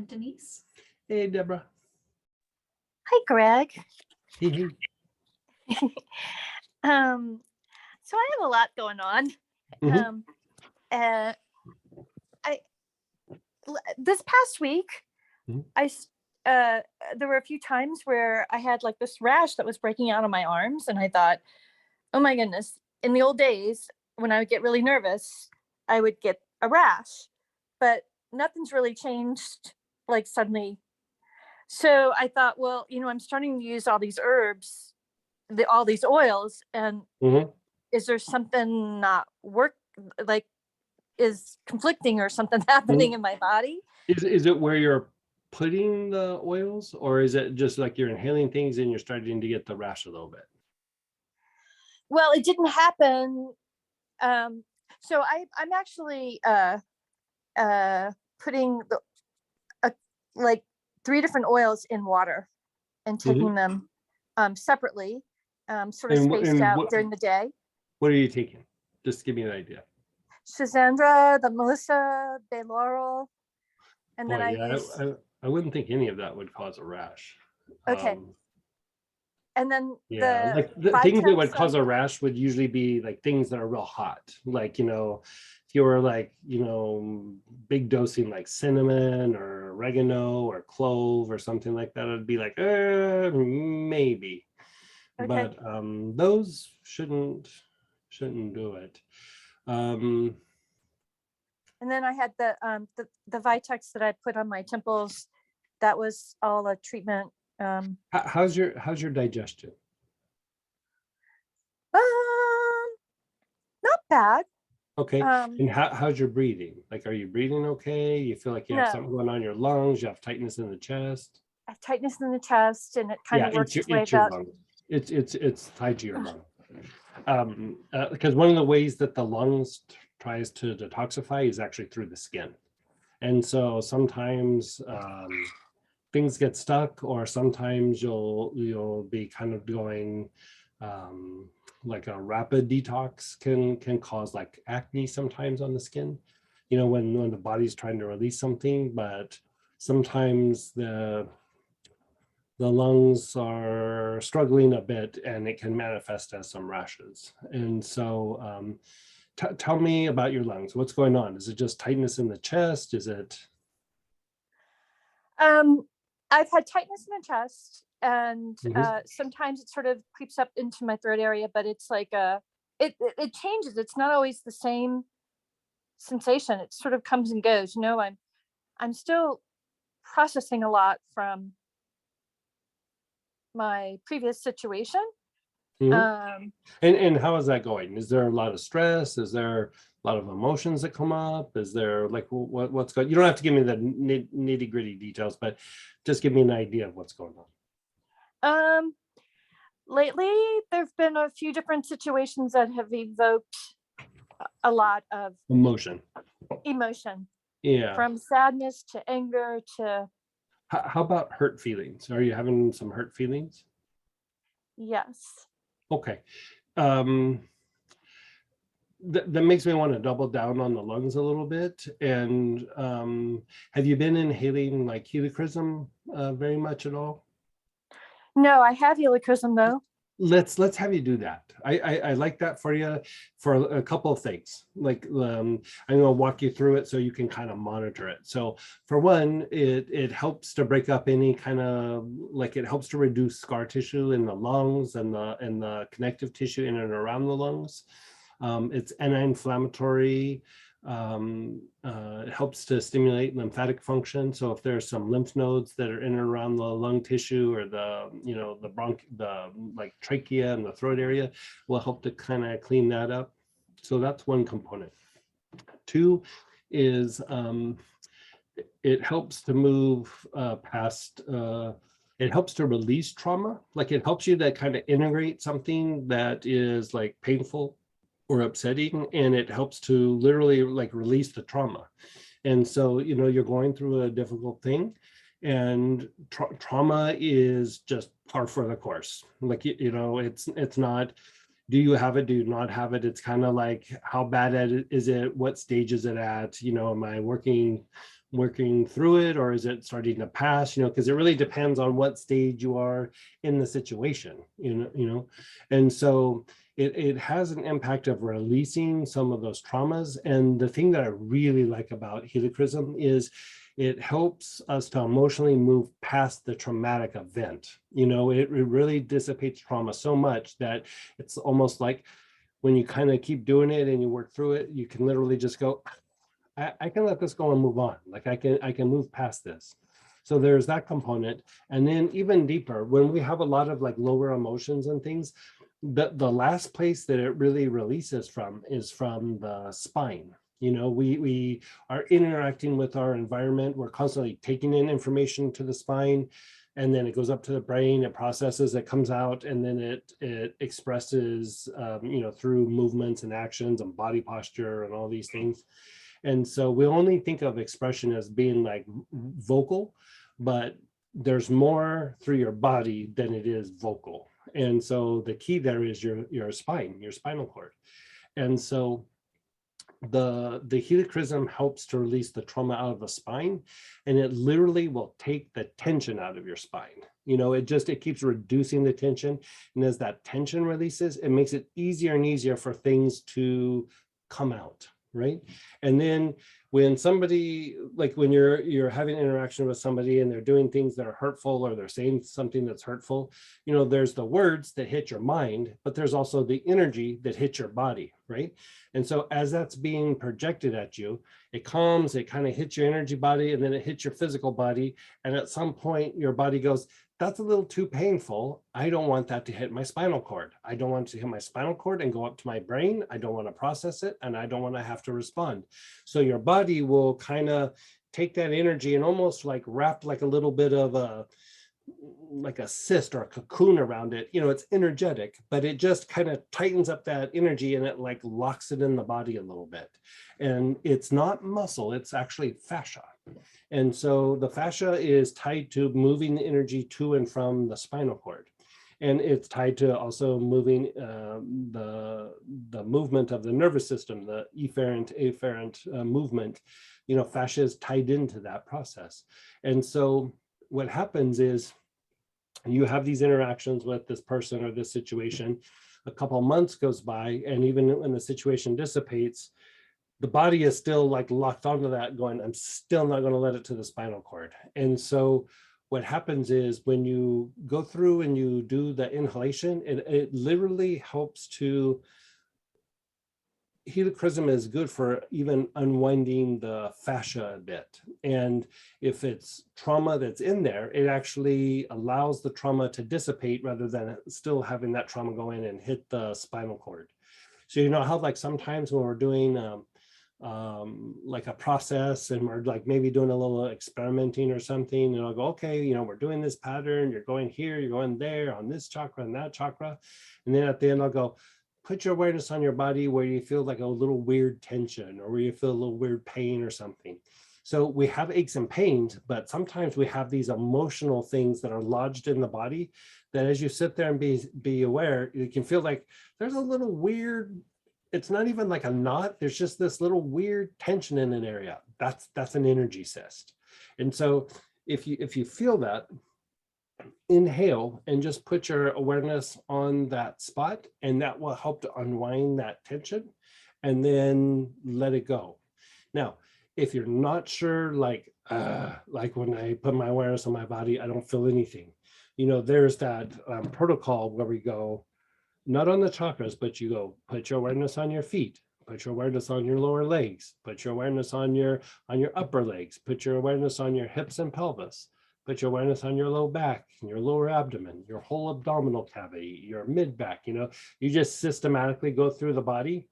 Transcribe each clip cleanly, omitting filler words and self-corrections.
and Denise. Hey, Deborah. Hi, Greg. Hey. So I have a lot going on. I this past week, there were a few times where I had like this rash that was breaking out on my arms, and I thought, oh my goodness, in the old days when I would get really nervous, I would get a rash, but nothing's really changed like suddenly. So I thought, well, I'm starting to use all these herbs, all these oils, and is there something not is conflicting or something happening in my body? Is it where you're putting the oils, or is it just like you're inhaling things and you're starting to get the rash a little bit? Well, it didn't happen. So I'm actually putting like 3 different oils in water and taking them separately, sort of spaced out during the day. What are you taking? Just give me an idea. Schisandra, the Melissa, Bay Laurel, and then I wouldn't think any of that would cause a rash. Okay. And then the things that would cause a rash would usually be like things that are real hot, like if you were like big dosing like cinnamon or oregano or clove or something like that, it'd be like maybe. Okay. But those shouldn't do it. And then I had the Vitex that I put on my temples. That was all a treatment. How's your digestion? Not bad. Okay. And how's your breathing? Like, are you breathing okay? You feel like you have something going on in your lungs? You have tightness in the chest? I have tightness in the chest, and it kind of works its way out. It's tied to your lung. Because one of the ways that the lungs tries to detoxify is actually through the skin. And so sometimes things get stuck, or sometimes you'll be kind of going like a rapid detox can cause like acne sometimes on the skin, when the body's trying to release something. But sometimes the lungs are struggling a bit, and it can manifest as some rashes. And so tell me about your lungs. What's going on? Is it just tightness in the chest? Is it? I've had tightness in the chest, and sometimes it sort of creeps up into my throat area, but it's like it changes. It's not always the same sensation. It sort of comes and goes. I'm still processing a lot from my previous situation. And how is that going? Is there a lot of stress? Is there a lot of emotions that come up? Is there like what's going? You don't have to give me the nitty gritty details, but just give me an idea of what's going on. Lately, there've been a few different situations that have evoked a lot of emotion. Yeah. From sadness to anger to. How about hurt feelings? Are you having some hurt feelings? Yes. Okay. That makes me want to double down on the lungs a little bit. And have you been inhaling like helichrysum very much at all? No, I have helichrysum though. Let's have you do that. I like that for you for a couple of things. Like I'm going to walk you through it so you can kind of monitor it. So for one, it helps to break up any kind of like it helps to reduce scar tissue in the lungs and the connective tissue in and around the lungs. It's anti-inflammatory. It helps to stimulate lymphatic function. So if there's some lymph nodes that are in and around the lung tissue, or the like trachea and the throat area, will help to kind of clean that up. So that's one component. Two is it helps to move past. It helps to release trauma. Like it helps you to kind of integrate something that is like painful or upsetting, and it helps to literally like release the trauma. And so you're going through a difficult thing, and trauma is just par for the course. Like it's not do you have it, do you not have it. It's kind of like how bad is it, what stage is it at, am I working working through it, or is it starting to pass? Because it really depends on what stage you are in the situation, and so it has an impact of releasing some of those traumas. And the thing that I really like about helichrysum is it helps us to emotionally move past the traumatic event. It really dissipates trauma so much that it's almost like when you kind of keep doing it and you work through it, you can literally just go, I can let this go and move on. Like I can move past this. So there's that component. And then even deeper, when we have a lot of like lower emotions and things, the last place that it really releases from is from the spine. We are interacting with our environment. We're constantly taking in information to the spine, and then it goes up to the brain, it processes, it comes out, and then it expresses, through movements and actions and body posture and all these things. And so we only think of expression as being like vocal, but there's more through your body than it is vocal. And so the key there is your spine, your spinal cord. And so the helichrysum helps to release the trauma out of the spine, and it literally will take the tension out of your spine. It keeps reducing the tension. And as that tension releases, it makes it easier and easier for things to come out. Right. And then when somebody, like when you're having interaction with somebody and they're doing things that are hurtful, or they're saying something that's hurtful, there's the words that hit your mind, but there's also the energy that hits your body. Right. And so as that's being projected at you, it comes, it kind of hits your energy body, and then it hits your physical body. And at some point your body goes, that's a little too painful. I don't want that to hit my spinal cord. I don't want it to hit my spinal cord and go up to my brain. I don't want to process it, and I don't want to have to respond. So your body will kind of take that energy and almost like wrap like a little bit of a cyst or a cocoon around it. It's energetic, but it just kind of tightens up that energy, and it like locks it in the body a little bit. And it's not muscle, it's actually fascia. And so the fascia is tied to moving the energy to and from the spinal cord. And it's tied to also moving the movement of the nervous system, the efferent, afferent movement. Fascia is tied into that process. And so what happens is you have these interactions with this person or this situation. A couple of months goes by, and even when the situation dissipates, the body is still like locked onto that, going, I'm still not going to let it to the spinal cord. And so what happens is when you go through and you do the inhalation, it literally helps to, helichrysum is good for even unwinding the fascia a bit. And if it's trauma that's in there, it actually allows the trauma to dissipate rather than still having that trauma go in and hit the spinal cord. So how like sometimes when we're doing like a process and we're like maybe doing a little experimenting or something, and I'll go, okay, we're doing this pattern, you're going here, you're going there on this chakra and that chakra. And then at the end I'll go, put your awareness on your body where you feel like a little weird tension, or where you feel a little weird pain or something. So we have aches and pains, but sometimes we have these emotional things that are lodged in the body that as you sit there and be aware, you can feel like there's a little weird, it's not even like a knot, there's just this little weird tension in an area. That's an energy cyst. And so if you feel that, inhale and just put your awareness on that spot, and that will help to unwind that tension, and then let it go. Now, if you're not sure, like when I put my awareness on my body, I don't feel anything. There's that protocol where we go, not on the chakras, but you go, put your awareness on your feet, put your awareness on your lower legs, put your awareness on your upper legs, put your awareness on your hips and pelvis, put your awareness on your low back, your lower abdomen, your whole abdominal cavity, your mid back. You just systematically go through the body.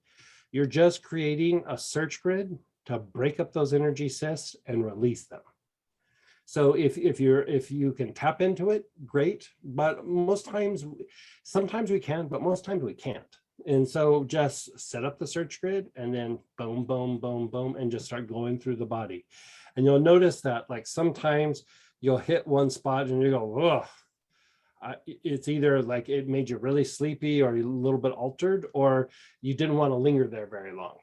You're just creating a search grid to break up those energy cysts and release them. So if you can tap into it, great. But sometimes we can, but most times we can't. And so just set up the search grid, and then boom, boom, boom, boom, and just start going through the body. And you'll notice that like sometimes you'll hit one spot and you go, oh, it's either like it made you really sleepy or a little bit altered, or you didn't want to linger there very long.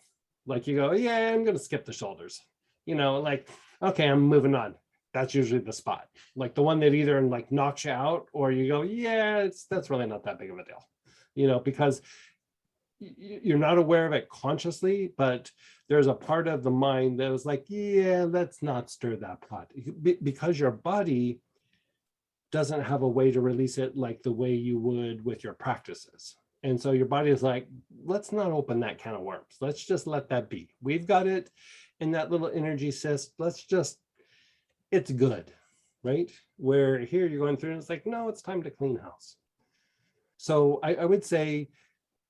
Like you go, yeah, I'm going to skip the shoulders. Like okay, I'm moving on. That's usually the spot, like the one that either like knocks you out or you go, yeah, that's really not that big of a deal, because you're not aware of it consciously, but there's a part of the mind that was like, yeah, let's not stir that pot, because your body doesn't have a way to release it like the way you would with your practices. And so your body is like, let's not open that can of worms. Let's just let that be. We've got it in that little energy cyst. It's good, right? Where here you're going through and it's like, no, it's time to clean house. So I would say,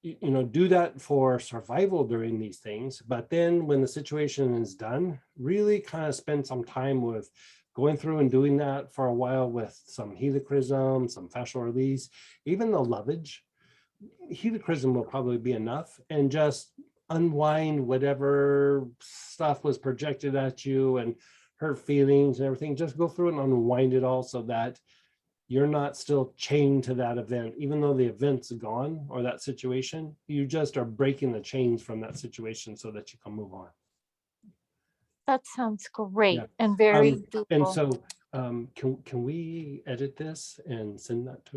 do that for survival during these things. But then when the situation is done, really kind of spend some time with going through and doing that for a while with some helichrysum, some fascial release, even the lovage. Helichrysum will probably be enough, and just unwind whatever stuff was projected at you and hurt feelings and everything. Just go through and unwind it all so that you're not still chained to that event, even though the event's gone or that situation. You just are breaking the chains from that situation so that you can move on. That sounds Yeah. great and very And doable. so can we edit this and send that to